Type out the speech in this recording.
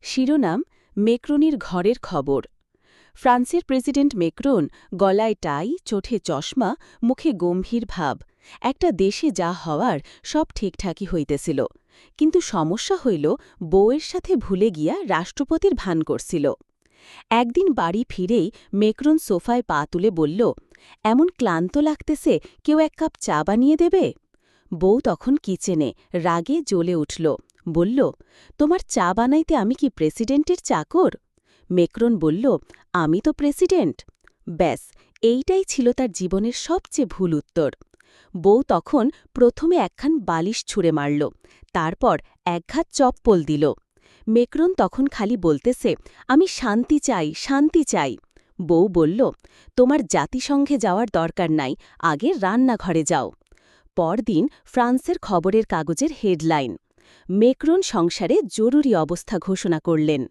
শিরোনাম মেক্রোনির ঘরের খবর। ফ্রান্সের প্রেসিডেন্ট মেক্রোন, গলায় টাই, চোখে চশমা, মুখে গম্ভীর ভাব। একটা দেশে যা হওয়ার সব ঠিকঠাকই হইতেছিল, কিন্তু সমস্যা হইল বউয়ের সাথে ভুলে গিয়া রাষ্ট্রপতির ভান করছিল। একদিন বাড়ি ফিরেই মেক্রোন সোফায় পা তুলে বলল, এমন ক্লান্ত লাগতেছে, কেউ এক কাপ চা বানিয়ে দেবে? বউ তখন কিচেনে রাগে জ্বলে উঠল, বলল, তোমার চা বানাইতে আমি কি প্রেসিডেন্টের চাকর? মেক্রোন বলল, আমি তো প্রেসিডেন্ট। ব্যাস, এইটাই ছিল তার জীবনের সবচেয়ে ভুল উত্তর। বউ তখন প্রথমে একখান বালিশ ছুঁড়ে মারল, তারপর একঘাত চপ্পল দিল। মেক্রোন তখন খালি বলতেছে, আমি শান্তি চাই, শান্তি চাই। বউ বলল, তোমার জাতিসংঘে যাওয়ার দরকার নাই, আগে রান্নাঘরে যাও। পরদিন ফ্রান্সের খবরের কাগজের হেডলাইন, মেক্রোন সংসারে জরুরি অবস্থা ঘোষণা করলেন।